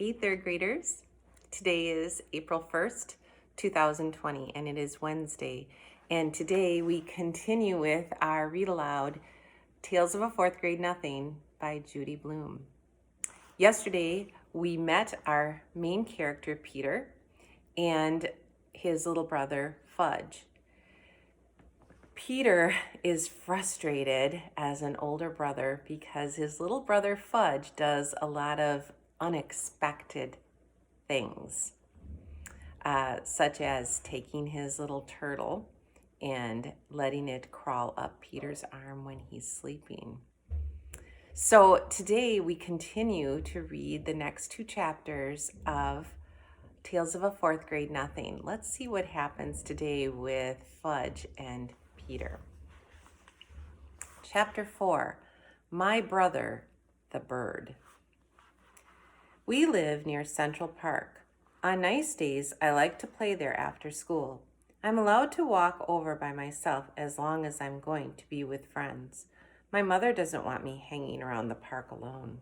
Hey, third graders. Today is April 1st, 2020, and it is Wednesday. And today we continue with our read aloud, Tales of a Fourth Grade Nothing by Judy Blume. Yesterday, we met our main character, Peter, and his little brother, Fudge. Peter is frustrated as an older brother because his little brother, Fudge, does a lot of unexpected things, such as taking his little turtle and letting it crawl up Peter's arm when he's sleeping. So today we continue to read the next two chapters of Tales of a Fourth Grade Nothing. Let's see what happens today with Fudge and Peter. Chapter 4, My Brother, the Bird. We live near Central Park. On nice days, I like to play there after school. I'm allowed to walk over by myself as long as I'm going to be with friends. My mother doesn't want me hanging around the park alone.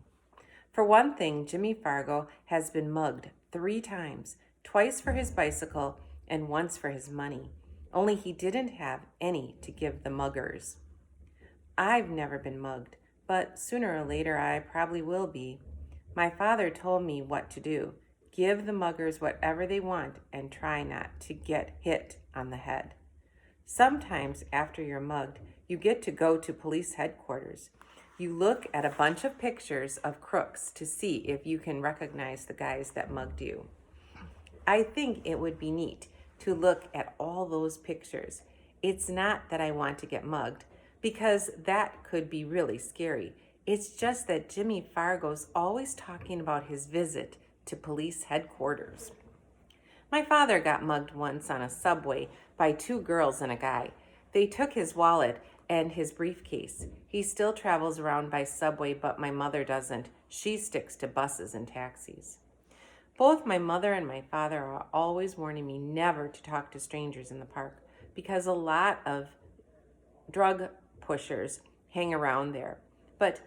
For one thing, Jimmy Fargo has been mugged 3 times, twice for his bicycle and once for his money. Only he didn't have any to give the muggers. I've never been mugged, but sooner or later I probably will be. My father told me what to do. Give the muggers whatever they want and try not to get hit on the head. Sometimes after you're mugged, you get to go to police headquarters. You look at a bunch of pictures of crooks to see if you can recognize the guys that mugged you. I think it would be neat to look at all those pictures. It's not that I want to get mugged, because that could be really scary. It's just that Jimmy Fargo's always talking about his visit to police headquarters. My father got mugged once on a subway by 2 girls and a guy. They took his wallet and his briefcase. He still travels around by subway, but my mother doesn't. She sticks to buses and taxis. Both my mother and my father are always warning me never to talk to strangers in the park because a lot of drug pushers hang around there. But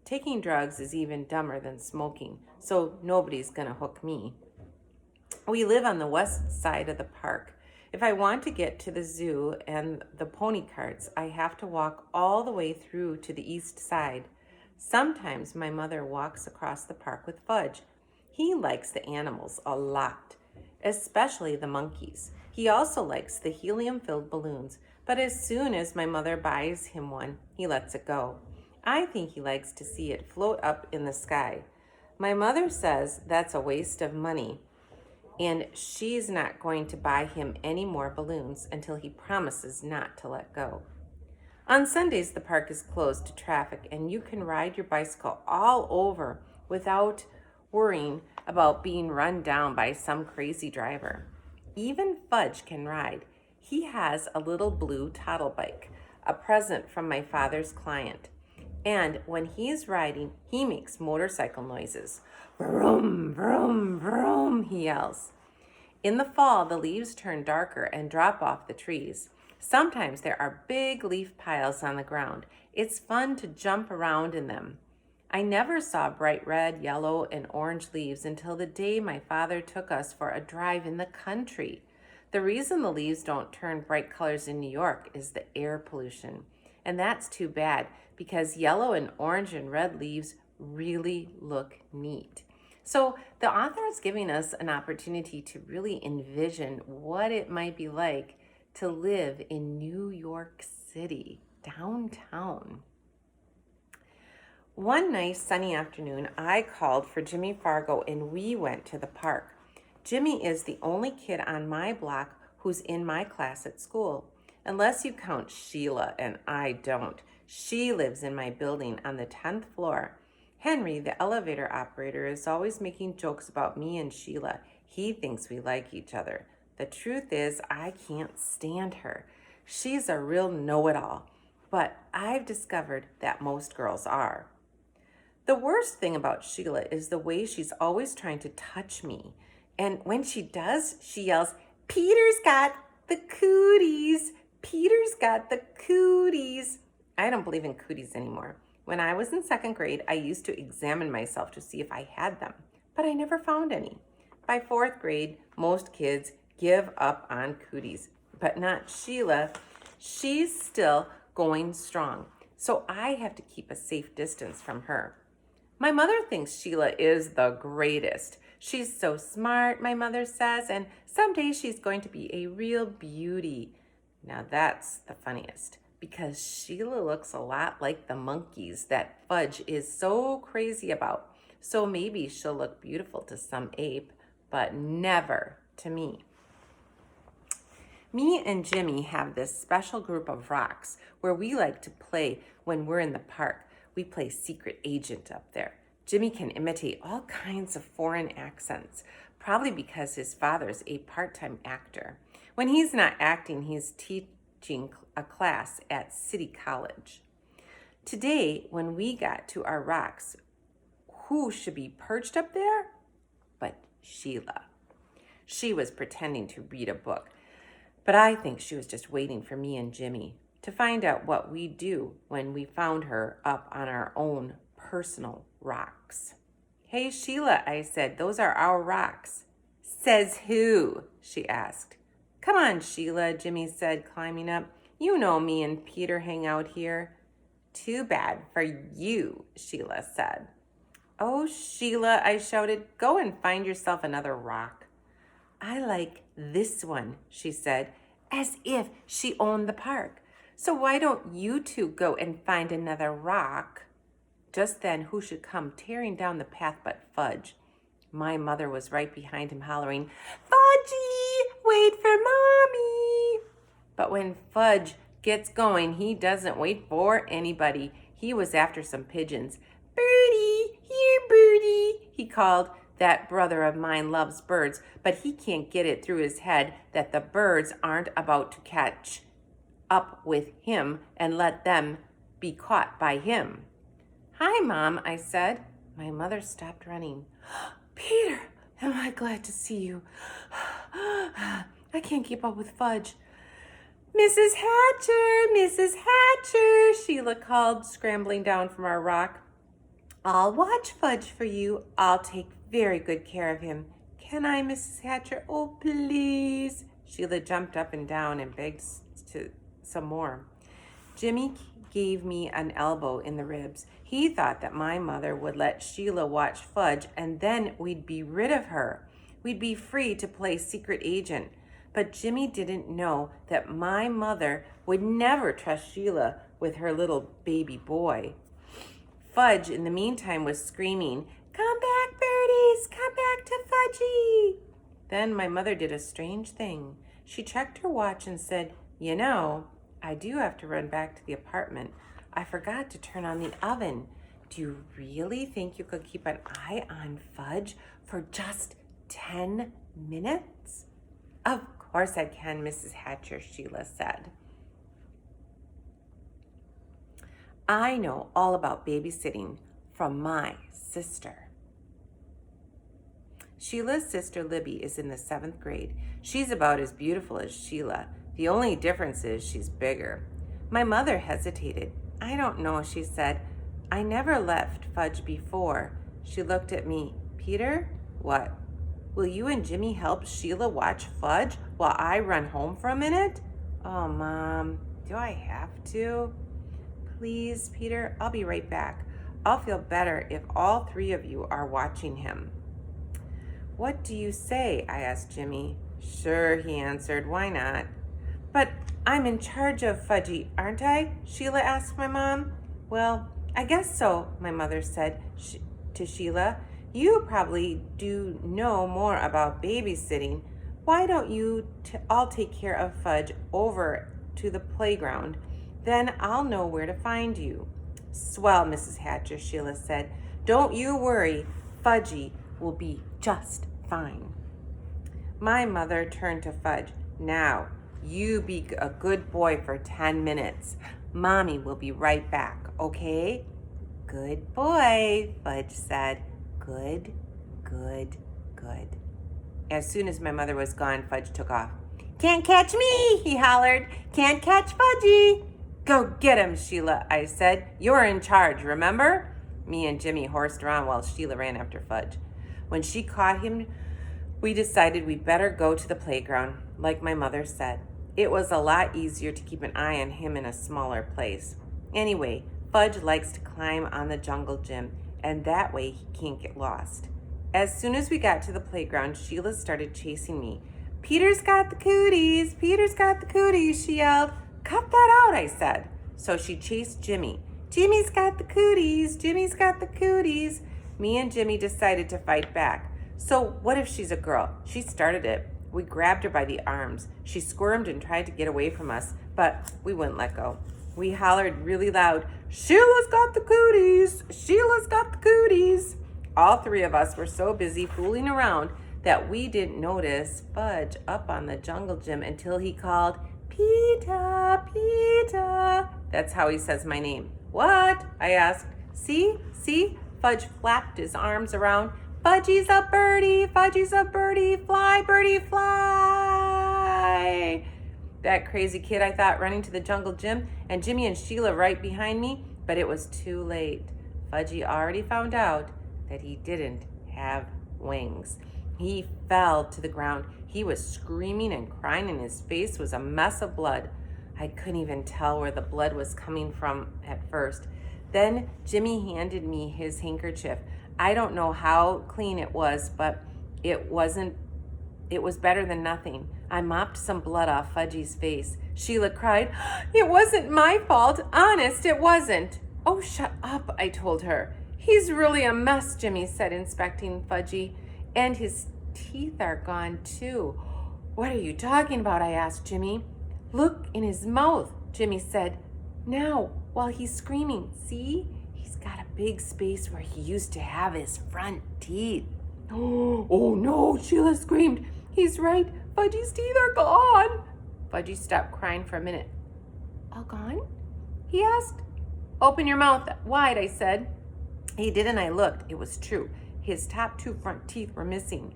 taking drugs is even dumber than smoking, so nobody's gonna hook me. We live on the west side of the park. If I want to get to the zoo and the pony carts, I have to walk all the way through to the east side. Sometimes my mother walks across the park with Fudge. He likes the animals a lot, especially the monkeys. He also likes the helium-filled balloons, but as soon as my mother buys him one, he lets it go. I think he likes to see it float up in the sky. My mother says that's a waste of money, and she's not going to buy him any more balloons until he promises not to let go. On Sundays, the park is closed to traffic, and you can ride your bicycle all over without worrying about being run down by some crazy driver. Even Fudge can ride. He has a little blue toddle bike, a present from my father's client. And when he's riding, he makes motorcycle noises. Vroom, vroom, vroom, he yells. In the fall, the leaves turn darker and drop off the trees. Sometimes there are big leaf piles on the ground. It's fun to jump around in them. I never saw bright red, yellow, and orange leaves until the day my father took us for a drive in the country. The reason the leaves don't turn bright colors in New York is the air pollution. And that's too bad because yellow and orange and red leaves really look neat. So the author is giving us an opportunity to really envision what it might be like to live in New York City, downtown. One nice sunny afternoon, I called for Jimmy Fargo and we went to the park. Jimmy is the only kid on my block who's in my class at school, unless you count Sheila, and I don't. She lives in my building on the 10th floor. Henry, the elevator operator, is always making jokes about me and Sheila. He thinks we like each other. The truth is, I can't stand her. She's a real know-it-all, but I've discovered that most girls are. The worst thing about Sheila is the way she's always trying to touch me. And when she does, she yells, "Peter's got the cooties! Peter's got the cooties!" I don't believe in cooties anymore. When I was in 2nd grade, I used to examine myself to see if I had them. but I never found any. By fourth grade, most kids give up on cooties, but not Sheila. She's still going strong, so I have to keep a safe distance from her. My mother thinks Sheila is the greatest. She's so smart, my mother says, and someday she's going to be a real beauty. Now that's the funniest, because Sheila looks a lot like the monkeys that Fudge is so crazy about. So maybe she'll look beautiful to some ape, but never to me. Me and Jimmy have this special group of rocks where we like to play when we're in the park. We play secret agent up there. Jimmy can imitate all kinds of foreign accents, probably because his father's a part-time actor. When he's not acting, he's teaching a class at City College. Today, when we got to our rocks, who should be perched up there but Sheila? She was pretending to read a book, but I think she was just waiting for me and Jimmy to find out what we'd do when we found her up on our own personal rocks. Hey, Sheila, I said, those are our rocks. Says who? She asked. Come on, Sheila, Jimmy said, climbing up. You know me and Peter hang out here. Too bad for you, Sheila said. Oh, Sheila, I shouted, go and find yourself another rock. I like this one, she said, as if she owned the park. So why don't you two go and find another rock? Just then, who should come tearing down the path but Fudge? My mother was right behind him, hollering, Fudgy, wait for Mommy. But when Fudge gets going, he doesn't wait for anybody. He was after some pigeons. Birdie, here, Birdie, he called. That brother of mine loves birds, but he can't get it through his head that the birds aren't about to catch up with him and let them be caught by him. Hi, Mom, I said. My mother stopped running. Peter, am I glad to see you. I can't keep up with Fudge. Mrs. Hatcher, Sheila called, scrambling down from our rock. I'll watch Fudge for you. I'll take very good care of him. Can I, Mrs. Hatcher? Oh, please. Sheila jumped up and down and begged some more. Jimmy gave me an elbow in the ribs. He thought that my mother would let Sheila watch Fudge and then we'd be rid of her. We'd be free to play secret agent. But Jimmy didn't know that my mother would never trust Sheila with her little baby boy. Fudge, in the meantime, was screaming, Come back, birdies! Come back to Fudgy! Then my mother did a strange thing. She checked her watch and said, You know, I do have to run back to the apartment. I forgot to turn on the oven. Do you really think you could keep an eye on Fudge for just 10 minutes? Of course I can, Mrs. Hatcher, Sheila said. I know all about babysitting from my sister. Sheila's sister Libby is in the 7th grade. She's about as beautiful as Sheila. The only difference is she's bigger. My mother hesitated. I don't know, she said. I never left Fudge before. She looked at me. Peter, what? Will you and Jimmy help Sheila watch Fudge while I run home for a minute? Oh, Mom, do I have to? Please, Peter, I'll be right back. I'll feel better if all 3 of you are watching him. What do you say? I asked Jimmy. Sure, he answered. Why not? But I'm in charge of Fudgy, aren't I? Sheila asked my mom. Well, I guess so, my mother said to Sheila. You probably do know more about babysitting. Why don't you all take care of Fudge over to the playground? Then I'll know where to find you. Swell, Mrs. Hatcher, Sheila said. Don't you worry. Fudgy will be just fine. My mother turned to Fudge. Now, you be a good boy for 10 minutes. Mommy will be right back, okay? Good boy, Fudge said. Good, good, good. As soon as my mother was gone, Fudge took off. Can't catch me, he hollered. Can't catch Fudgy. Go get him, Sheila, I said. You're in charge, remember? Me and Jimmy horsed around while Sheila ran after Fudge. When she caught him, we decided we'd better go to the playground, like my mother said. It was a lot easier to keep an eye on him in a smaller place. Anyway, Fudge likes to climb on the jungle gym, and that way he can't get lost. As soon as we got to the playground, Sheila started chasing me. "Peter's got the cooties! Peter's got the cooties!" she yelled. "Cut that out," I said. So she chased Jimmy. "Jimmy's got the cooties! Jimmy's got the cooties!" Me and Jimmy decided to fight back. So what if she's a girl? She started it. We grabbed her by the arms. She squirmed and tried to get away from us, but we wouldn't let go. We hollered really loud, "Sheila's got the cooties! Sheila's got the cooties!" All three of us were so busy fooling around that we didn't notice Fudge up on the jungle gym until he called, "Peter, Peter." That's how he says my name. "What?" I asked. See? Fudge flapped his arms around. "Fudgy's a birdie, Fudgy's a birdie, fly, birdie, fly." That crazy kid, I thought, running to the jungle gym, and Jimmy and Sheila right behind me, but it was too late. Fudgy already found out that he didn't have wings. He fell to the ground. He was screaming and crying, and his face was a mess of blood. I couldn't even tell where the blood was coming from at first. Then Jimmy handed me his handkerchief. I don't know how clean it was, but it was better than nothing. I mopped some blood off Fudgy's face. Sheila cried, "It wasn't my fault. Honest, it wasn't." "Oh, shut up," I told her. "He's really a mess," Jimmy said, inspecting Fudgy. "And his teeth are gone, too." "What are you talking about?" I asked Jimmy. "Look in his mouth," Jimmy said. "Now, while he's screaming, see? He's got a big space where he used to have his front teeth." "Oh no," Sheila screamed. "He's right. Fudgy's teeth are gone." Fudgy stopped crying for a minute. "All gone?" he asked. "Open your mouth wide," I said. He did, and I looked. It was true. His top two front teeth were missing.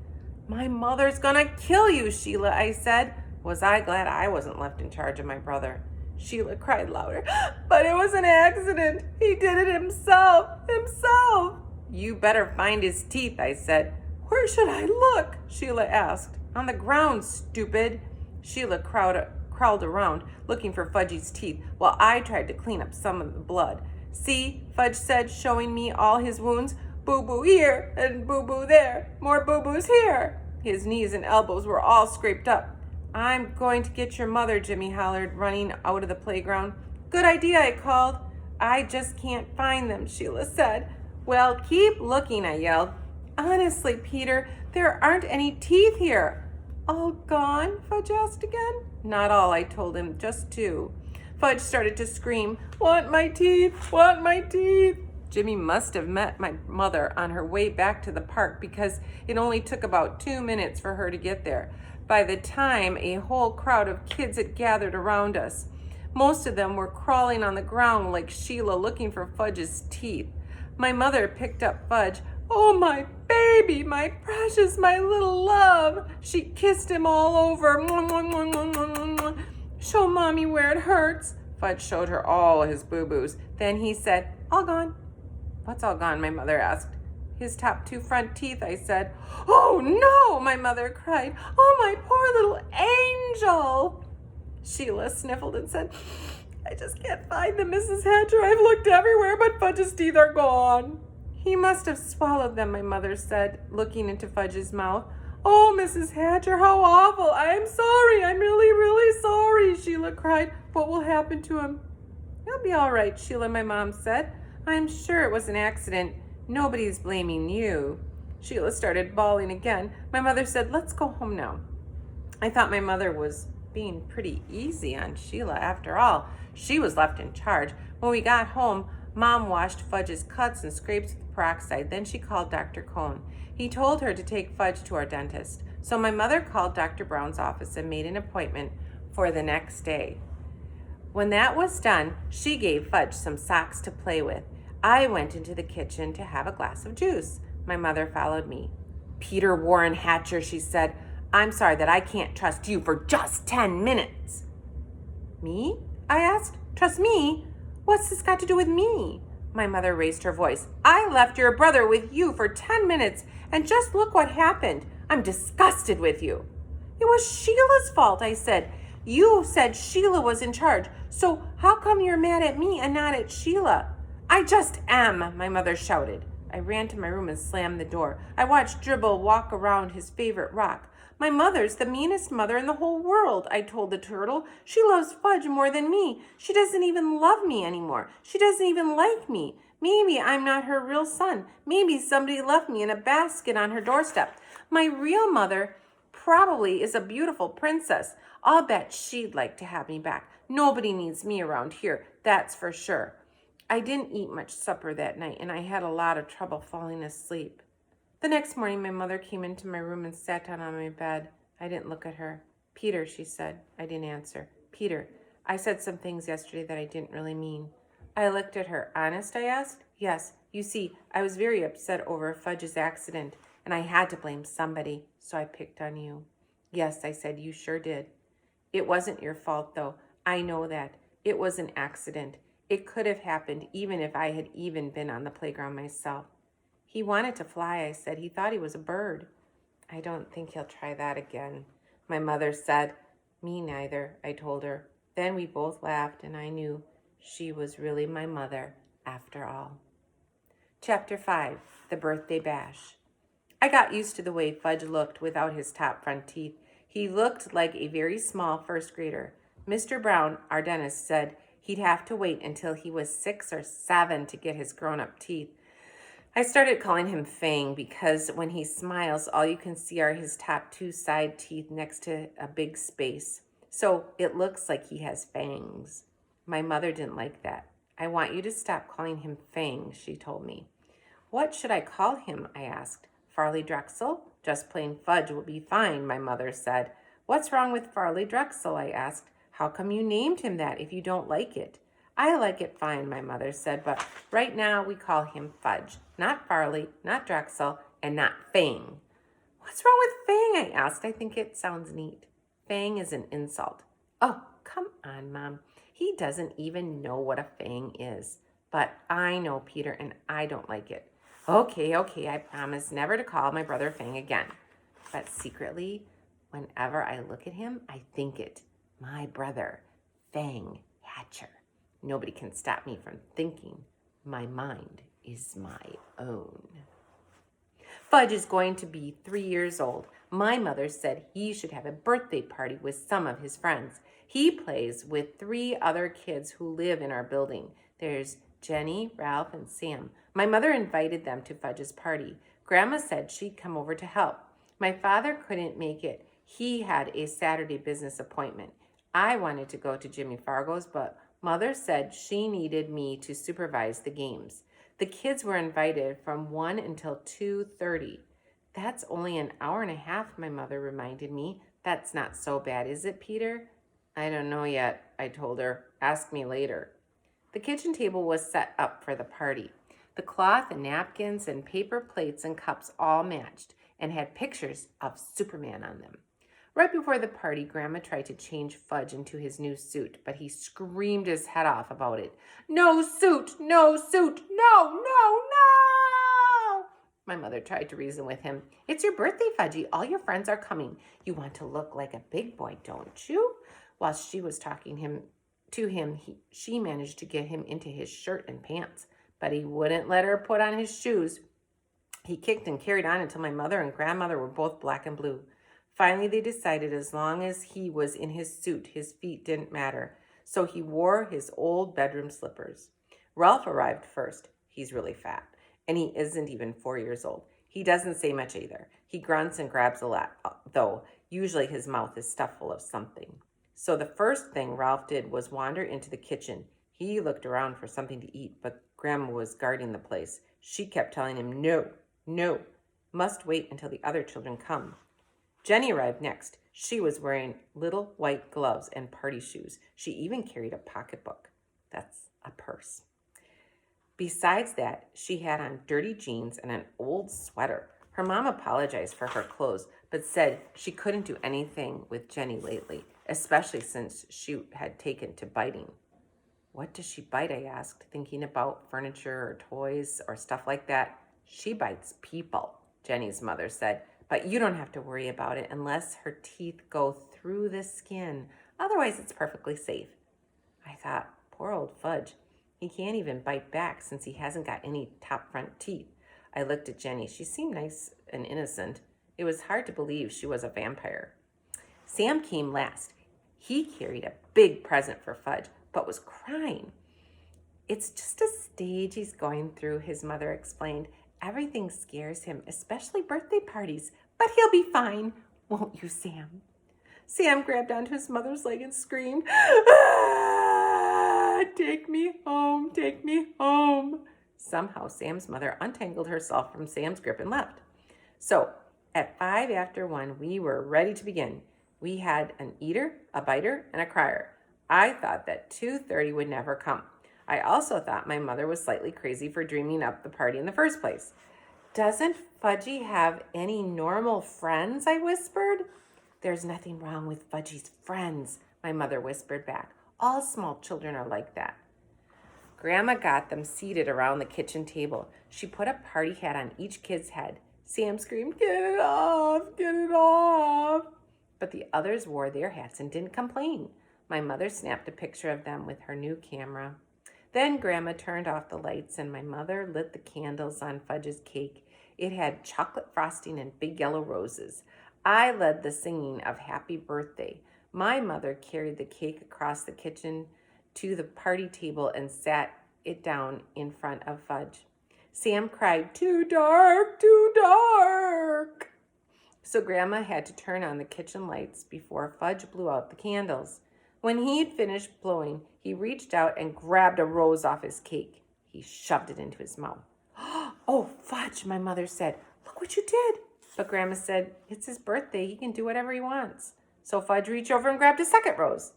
"My mother's gonna kill you, Sheila," I said. Was I glad I wasn't left in charge of my brother? Sheila cried louder. "But it was an accident. He did it himself. "You better find his teeth," I said. "Where should I look?" Sheila asked. "On the ground, stupid." Sheila crawled around looking for Fudgy's teeth while I tried to clean up some of the blood. "See," Fudge said, showing me all his wounds. "Boo-boo here and boo-boo there. More boo-boos here." His knees and elbows were all scraped up. "I'm going to get your mother," Jimmy hollered, running out of the playground. "Good idea," I called. "I just can't find them," Sheila said. "Well, keep looking," I yelled. "Honestly, Peter, there aren't any teeth here." "All gone?" Fudge asked again. "Not all," I told him, "just two." Fudge started to scream, "Want my teeth, want my teeth." Jimmy must have met my mother on her way back to the park because it only took about 2 minutes for her to get there. By the time, a whole crowd of kids had gathered around us. Most of them were crawling on the ground like Sheila looking for Fudge's teeth. My mother picked up Fudge. "Oh, my baby, my precious, my little love." She kissed him all over. "Show Mommy where it hurts." Fudge showed her all his boo-boos. Then he said, "All gone." "What's all gone?" my mother asked. "His top two front teeth," I said. "Oh no," my mother cried. "Oh, my poor little angel." Sheila sniffled and said, "I just can't find them, Mrs. Hatcher. I've looked everywhere, but Fudge's teeth are gone." "He must have swallowed them," my mother said, looking into Fudge's mouth. "Oh, Mrs. Hatcher, how awful. I'm sorry. I'm really, really sorry," Sheila cried. "What will happen to him?" "He'll be all right," Sheila, my mom said. "I'm sure it was an accident. Nobody's blaming you." Sheila started bawling again. My mother said, "Let's go home now." I thought my mother was being pretty easy on Sheila. After all, she was left in charge. When we got home, Mom washed Fudge's cuts and scrapes with peroxide. Then she called Dr. Cohn. He told her to take Fudge to our dentist. So my mother called Dr. Brown's office and made an appointment for the next day. When that was done, she gave Fudge some socks to play with. I went into the kitchen to have a glass of juice. My mother followed me. "Peter Warren Hatcher," she said, "I'm sorry that I can't trust you for just 10 minutes. "Me?" I asked. "Trust me? What's this got to do with me?" My mother raised her voice. "I left your brother with you for 10 minutes, And just look what happened. I'm disgusted with you. It was Sheila's fault, I said. You said Sheila was in charge. So how come you're mad at me and not at Sheila? I just am, my mother shouted. I ran to my room and slammed the door. I watched Dribble walk around his favorite rock. My mother's the meanest mother in the whole world, I told the turtle. She loves Fudge more than me. She doesn't even love me anymore. She doesn't even like me. Maybe I'm not her real son. Maybe somebody left me in a basket on her doorstep. My real mother probably is a beautiful princess. I'll bet she'd like to have me back. Nobody needs me around here, that's for sure. I didn't eat much supper that night, and I had a lot of trouble falling asleep. The next morning, my mother came into my room and sat down on my bed. I didn't look at her. Peter, she said. I didn't answer. Peter, I said some things yesterday that I didn't really mean. I looked at her. Honest, I asked? Yes. You see, I was very upset over Fudge's accident, and I had to blame somebody, so I picked on you. Yes, I said, you sure did. It wasn't your fault, though. I know that. It was an accident. It could have happened even if I had even been on the playground myself. He wanted to fly, I said. He thought he was a bird. I don't think he'll try that again, my mother said. Me neither, I told her. Then we both laughed, and I knew she was really my mother after all. Chapter 5, The Birthday Bash. I got used to the way Fudge looked without his top front teeth. He looked like a very small first grader. Mr. Brown, our dentist, said he'd have to wait until he was 6 or 7 to get his grown-up teeth. I started calling him Fang because when he smiles, all you can see are his top 2 side teeth next to a big space. So it looks like he has fangs. My mother didn't like that. I want you to stop calling him Fang, she told me. What should I call him? I asked. Farley Drexel? Just plain Fudge will be fine, my mother said. What's wrong with Farley Drexel? I asked. How come you named him that if you don't like it? I like it fine, my mother said, but right now we call him Fudge. Not Farley, not Drexel, and not Fang. What's wrong with Fang? I asked. I think it sounds neat. Fang is an insult. Oh, come on, Mom. He doesn't even know what a fang is. But I know, Peter, and I don't like it. Okay, I promise never to call my brother Fang again. But secretly, whenever I look at him, I think it. My brother, Fang Hatcher. Nobody can stop me from thinking. My mind is my own. Fudge is going to be 3 years old. My mother said he should have a birthday party with some of his friends. He plays with 3 other kids who live in our building. There's Jenny, Ralph, and Sam. My mother invited them to Fudge's party. Grandma said she'd come over to help. My father couldn't make it. He had a Saturday business appointment. I wanted to go to Jimmy Fargo's, but Mother said she needed me to supervise the games. The kids were invited from 1 until 2:30. That's only an hour and a half, my mother reminded me. That's not so bad, is it, Peter? I don't know yet, I told her. Ask me later. The kitchen table was set up for the party. The cloth and napkins and paper plates and cups all matched and had pictures of Superman on them. Right before the party, Grandma tried to change Fudge into his new suit, but he screamed his head off about it. No suit, no suit, no! My mother tried to reason with him. It's your birthday, Fudgy. All your friends are coming. You want to look like a big boy, don't you? While she was talking to him, she managed to get him into his shirt and pants, but he wouldn't let her put on his shoes. He kicked and carried on until my mother and grandmother were both black and blue. Finally, they decided as long as he was in his suit, his feet didn't matter. So he wore his old bedroom slippers. Ralph arrived first. He's really fat, and he isn't even 4 years old. He doesn't say much either. He grunts and grabs a lot, though usually his mouth is stuffed full of something. So the first thing Ralph did was wander into the kitchen. He looked around for something to eat, but Grandma was guarding the place. She kept telling him, no, must wait until the other children come. Jenny arrived next. She was wearing little white gloves and party shoes. She even carried a pocketbook. That's a purse. Besides that, she had on dirty jeans and an old sweater. Her mom apologized for her clothes, but said she couldn't do anything with Jenny lately, especially since she had taken to biting. What does she bite? I asked, thinking about furniture or toys or stuff like that. She bites people. Jenny's mother said, but you don't have to worry about it unless her teeth go through the skin. Otherwise, it's perfectly safe. I thought, poor old Fudge. He can't even bite back since he hasn't got any top front teeth. I looked at Jenny. She seemed nice and innocent. It was hard to believe she was a vampire. Sam came last. He carried a big present for Fudge, but was crying. It's just a stage he's going through, his mother explained. Everything scares him, especially birthday parties, but he'll be fine, won't you, Sam? Sam grabbed onto his mother's leg and screamed, "Ah, take me home, take me home." Somehow, Sam's mother untangled herself from Sam's grip and left. So, at 5 after 1, we were ready to begin. We had an eater, a biter, and a crier. I thought that 2:30 would never come. I also thought my mother was slightly crazy for dreaming up the party in the first place. Doesn't Fudgy have any normal friends? I whispered. There's nothing wrong with Fudgy's friends, my mother whispered back. All small children are like that. Grandma got them seated around the kitchen table. She put a party hat on each kid's head. Sam screamed, "Get it off, get it off." But the others wore their hats and didn't complain. My mother snapped a picture of them with her new camera. Then Grandma turned off the lights and my mother lit the candles on Fudge's cake. It had chocolate frosting and big yellow roses. I led the singing of Happy Birthday. My mother carried the cake across the kitchen to the party table and sat it down in front of Fudge. Sam cried, "Too dark, too dark." So Grandma had to turn on the kitchen lights before Fudge blew out the candles. When he had finished blowing, he reached out and grabbed a rose off his cake. He shoved it into his mouth. "Oh, Fudge," my mother said, "look what you did." But Grandma said, "It's his birthday. He can do whatever he wants." So Fudge reached over and grabbed a second rose.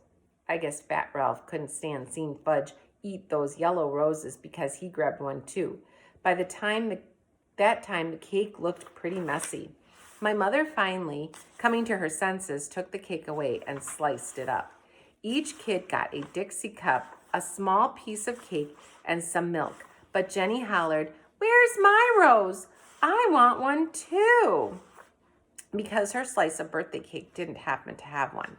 I guess Fat Ralph couldn't stand seeing Fudge eat those yellow roses because he grabbed one too. By the time the cake looked pretty messy. My mother finally, coming to her senses, took the cake away and sliced it up. Each kid got a Dixie cup, a small piece of cake, and some milk. But Jenny hollered, "Where's my rose? I want one too," because her slice of birthday cake didn't happen to have one.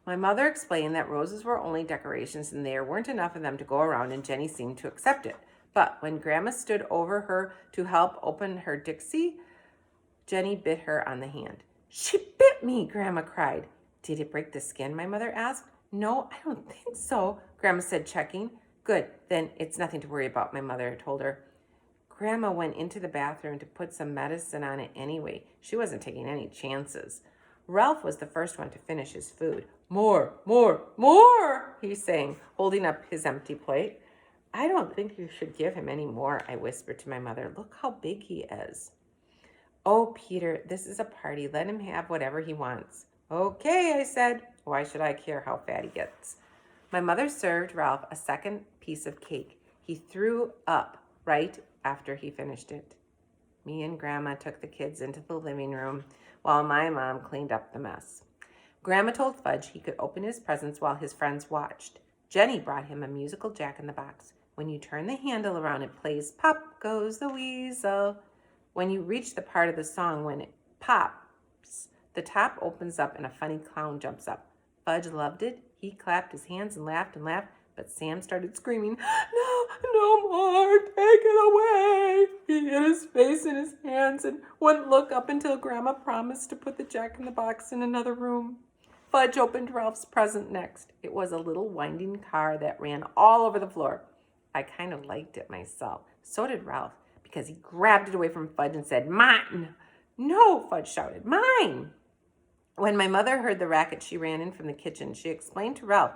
My mother explained that roses were only decorations and there weren't enough of them to go around, and Jenny seemed to accept it. But when Grandma stood over her to help open her Dixie, Jenny bit her on the hand. "She bit me," Grandma cried. "Did it break the skin?" my mother asked. "No, I don't think so," Grandma said, checking. "Good, then it's nothing to worry about," my mother told her. Grandma went into the bathroom to put some medicine on it anyway. She wasn't taking any chances. Ralph was the first one to finish his food. "More, more, more," he sang, holding up his empty plate. "I don't think you should give him any more," I whispered to my mother. "Look how big he is." "Oh, Peter, this is a party. Let him have whatever he wants." "Okay," I said. Why should I care how fat he gets? My mother served Ralph a second piece of cake. He threw up right after he finished it. Me and Grandma took the kids into the living room while my mom cleaned up the mess. Grandma told Fudge he could open his presents while his friends watched. Jenny brought him a musical jack-in-the-box. When you turn the handle around, it plays "Pop Goes the Weasel." When you reach the part of the song when it pops, the top opens up and a funny clown jumps up. Fudge loved it. He clapped his hands and laughed, but Sam started screaming, "No, no more, take it away." He hid his face in his hands and wouldn't look up until Grandma promised to put the jack-in-the-box in another room. Fudge opened Ralph's present next. It was a little winding car that ran all over the floor. I kind of liked it myself. So did Ralph, because he grabbed it away from Fudge and said, "Mine!" "No," Fudge shouted, "mine!" When my mother heard the racket, she ran in from the kitchen. She explained to Ralph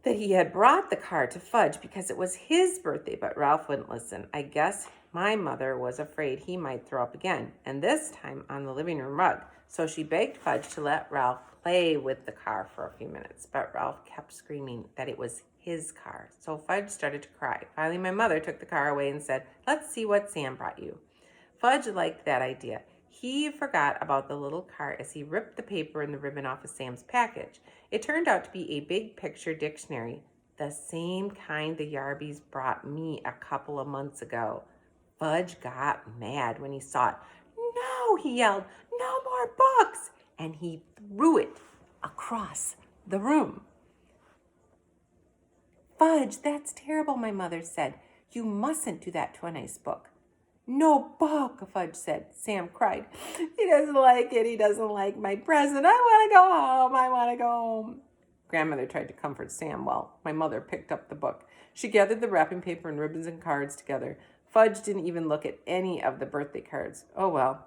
that he had brought the car to Fudge because it was his birthday, but Ralph wouldn't listen. I guess my mother was afraid he might throw up again, and this time on the living room rug. So she begged Fudge to let Ralph play with the car for a few minutes, but Ralph kept screaming that it was his car. So Fudge started to cry. Finally, my mother took the car away and said, "Let's see what Sam brought you." Fudge liked that idea. He forgot about the little car as he ripped the paper and the ribbon off of Sam's package. It turned out to be a big picture dictionary, the same kind the Yarbys brought me a couple of months ago. Fudge got mad when he saw it. no, he yelled, no more books. And he threw it across the room. Fudge, that's terrible, my mother said. You mustn't do that to a nice book. No book, Fudge said. Sam cried. He doesn't like it. He doesn't like my present. I want to go home. I want to go home. Grandmother tried to comfort Sam while my mother picked up the book. She gathered the wrapping paper and ribbons and cards together. Fudge didn't even look at any of the birthday cards. Oh, well.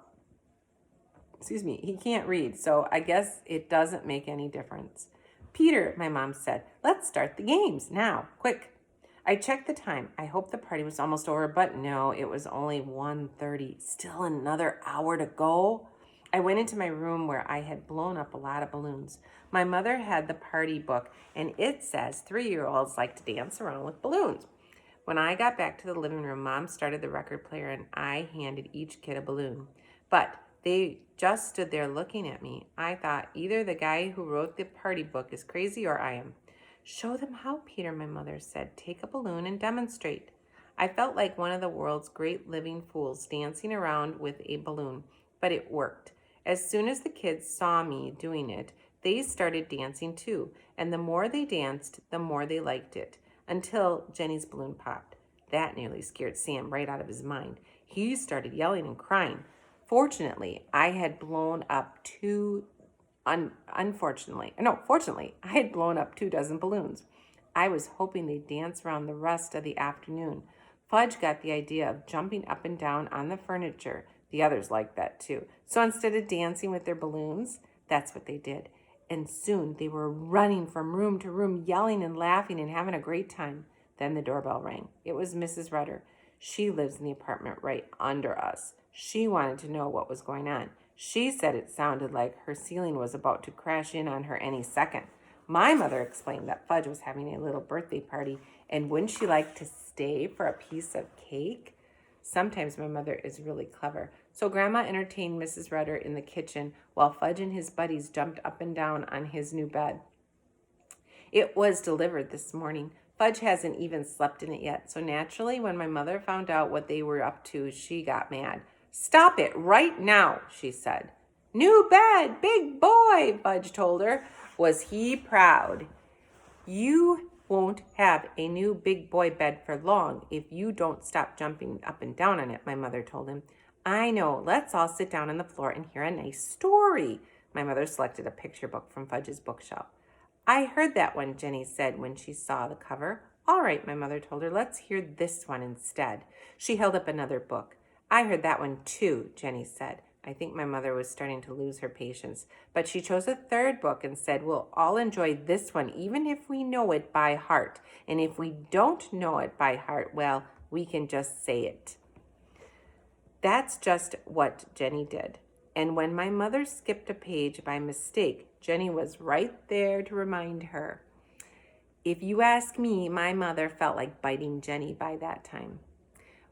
Excuse me, he can't read, so I guess it doesn't make any difference. Peter, my mom said, let's start the games now, quick. I checked the time. I hoped the party was almost over, but no, it was only 1:30. Still another hour to go. I went into my room where I had blown up a lot of balloons. My mother had the party book, and it says 3-year-olds like to dance around with balloons. When I got back to the living room, Mom started the record player, and I handed each kid a balloon. But they just stood there looking at me. I thought either the guy who wrote the party book is crazy or I am. Show them how, Peter, my mother said. Take a balloon and demonstrate. I felt like one of the world's great living fools dancing around with a balloon, but it worked. As soon as the kids saw me doing it, they started dancing too, and the more they danced, the more they liked it, until Jenny's balloon popped. That nearly scared Sam right out of his mind. He started yelling and crying. Fortunately, I had blown up fortunately, I had blown up 2 dozen balloons. I was hoping they'd dance around the rest of the afternoon. Fudge got the idea of jumping up and down on the furniture. The others liked that too. So instead of dancing with their balloons, that's what they did. And soon they were running from room to room, yelling and laughing and having a great time. Then the doorbell rang. It was Mrs. Rudder. She lives in the apartment right under us. She wanted to know what was going on. She said it sounded like her ceiling was about to crash in on her any second. My mother explained that Fudge was having a little birthday party, and wouldn't she like to stay for a piece of cake? Sometimes my mother is really clever. So Grandma entertained Mrs. Rudder in the kitchen while Fudge and his buddies jumped up and down on his new bed. It was delivered this morning. Fudge hasn't even slept in it yet, so naturally when my mother found out what they were up to, she got mad. Stop it right now, she said. New bed, big boy, Fudge told her. Was he proud? You won't have a new big boy bed for long if you don't stop jumping up and down on it, my mother told him. I know, let's all sit down on the floor and hear a nice story. My mother selected a picture book from Fudge's bookshelf. I heard that one, Jenny said when she saw the cover. All right, my mother told her, let's hear this one instead. She held up another book. I heard that one too, Jenny said. I think my mother was starting to lose her patience, but she chose a third book and said, we'll all enjoy this one, even if we know it by heart. And if we don't know it by heart, well, we can just say it. That's just what Jenny did. And when my mother skipped a page by mistake, Jenny was right there to remind her. If you ask me, my mother felt like biting Jenny by that time.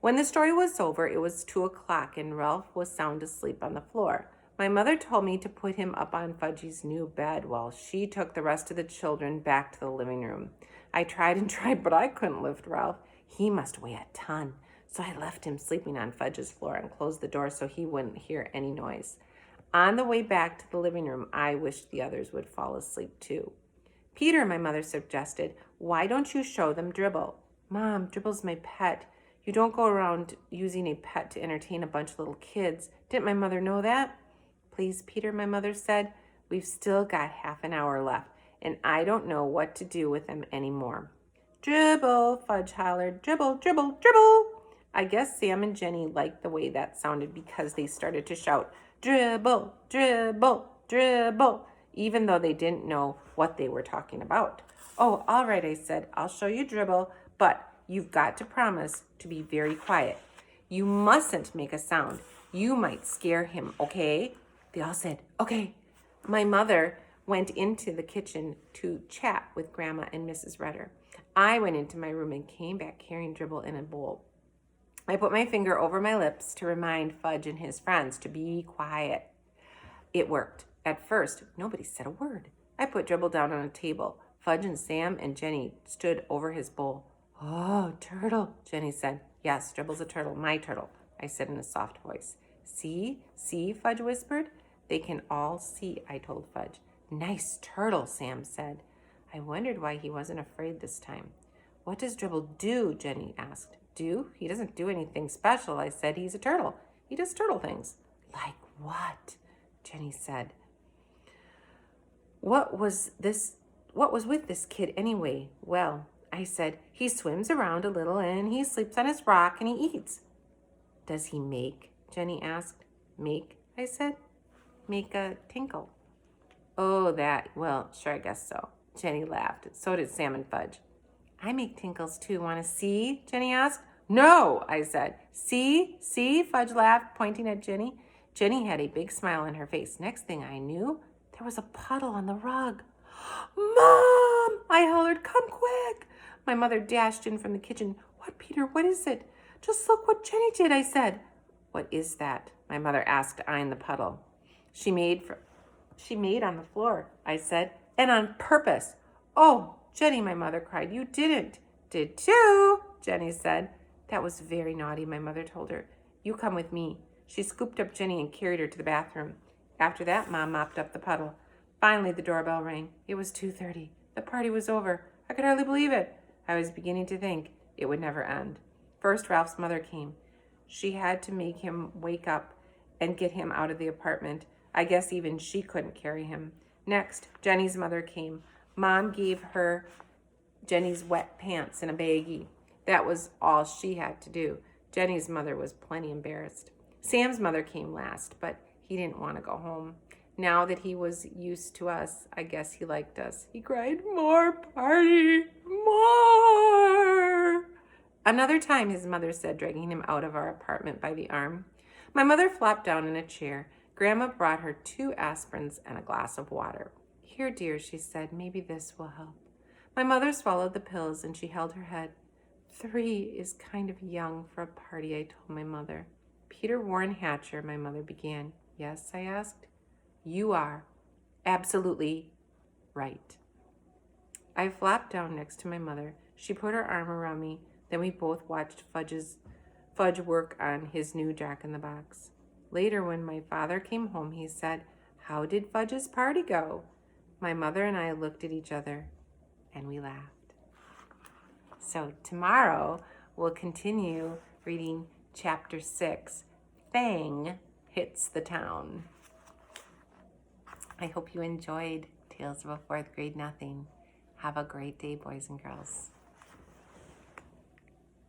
When the story was over, it was 2:00 and Ralph was sound asleep on the floor. My mother told me to put him up on Fudgy's new bed while she took the rest of the children back to the living room. I tried and tried, but I couldn't lift Ralph. He must weigh a ton. So I left him sleeping on Fudge's floor and closed the door so he wouldn't hear any noise. On the way back to the living room, I wished the others would fall asleep too. Peter, my mother suggested, why don't you show them Dribble? Mom, Dribble's my pet. You don't go around using a pet to entertain a bunch of little kids. Didn't my mother know that? Please, Peter, my mother said. We've still got half an hour left, and I don't know what to do with them anymore. Dribble, Fudge hollered. Dribble, dribble, dribble. I guess Sam and Jenny liked the way that sounded because they started to shout, dribble, dribble, dribble, even though they didn't know what they were talking about. Oh, all right, I said. I'll show you Dribble, but you've got to promise to be very quiet. You mustn't make a sound. You might scare him, okay? They all said, okay. My mother went into the kitchen to chat with Grandma and Mrs. Rudder. I went into my room and came back carrying Dribble in a bowl. I put my finger over my lips to remind Fudge and his friends to be quiet. It worked. At first, nobody said a word. I put Dribble down on a table. Fudge and Sam and Jenny stood over his bowl. Oh, turtle, Jenny said. Yes, Dribble's a turtle, my turtle, I said in a soft voice. See? See? Fudge whispered. They can all see, I told Fudge. Nice turtle, Sam said. I wondered why he wasn't afraid this time. What does Dribble do? Jenny asked. Do? He doesn't do anything special, I said. He's a turtle. He does turtle things. Like what? Jenny said. What was with this kid anyway? Well, I said, he swims around a little and he sleeps on his rock and he eats. Does he make? Jenny asked. Make? I said. Make a tinkle. Oh, that. Well, sure, I guess so. Jenny laughed. So did Sam and Fudge. I make tinkles too. Want to see? Jenny asked. No, I said. See? See? Fudge laughed, pointing at Jenny. Jenny had a big smile on her face. Next thing I knew, there was a puddle on the rug. Mom! I hollered, come quick! My mother dashed in from the kitchen. What, Peter? What is it? Just look what Jenny did, I said. What is that? My mother asked, eyeing the puddle. She made on the floor, I said, and on purpose. Oh, Jenny, my mother cried, you didn't. Did too, Jenny said. That was very naughty, my mother told her. You come with me. She scooped up Jenny and carried her to the bathroom. After that, Mom mopped up the puddle. Finally, the doorbell rang. It was 2:30. The party was over. I could hardly believe it. I was beginning to think it would never end. First, Ralph's mother came. She had to make him wake up and get him out of the apartment. I guess even she couldn't carry him. Next, Jenny's mother came. Mom gave her Jenny's wet pants in a baggie. That was all she had to do. Jenny's mother was plenty embarrassed. Sam's mother came last, but he didn't want to go home. Now that he was used to us, I guess he liked us. He cried, more party, more. Another time, his mother said, dragging him out of our apartment by the arm. My mother flopped down in a chair. Grandma brought her 2 aspirins and a glass of water. Here, dear, she said, maybe this will help. My mother swallowed the pills and she held her head. 3 is kind of young for a party, I told my mother. Peter Warren Hatcher, my mother began. Yes, I asked. You are absolutely right. I flopped down next to my mother. She put her arm around me. Then we both watched Fudge work on his new Jack-in-the-Box. Later, when my father came home, he said, how did Fudge's party go? My mother and I looked at each other and we laughed. So tomorrow, we'll continue reading Chapter 6, Fang Hits the Town. I hope you enjoyed Tales of a Fourth Grade Nothing. Have a great day, boys and girls.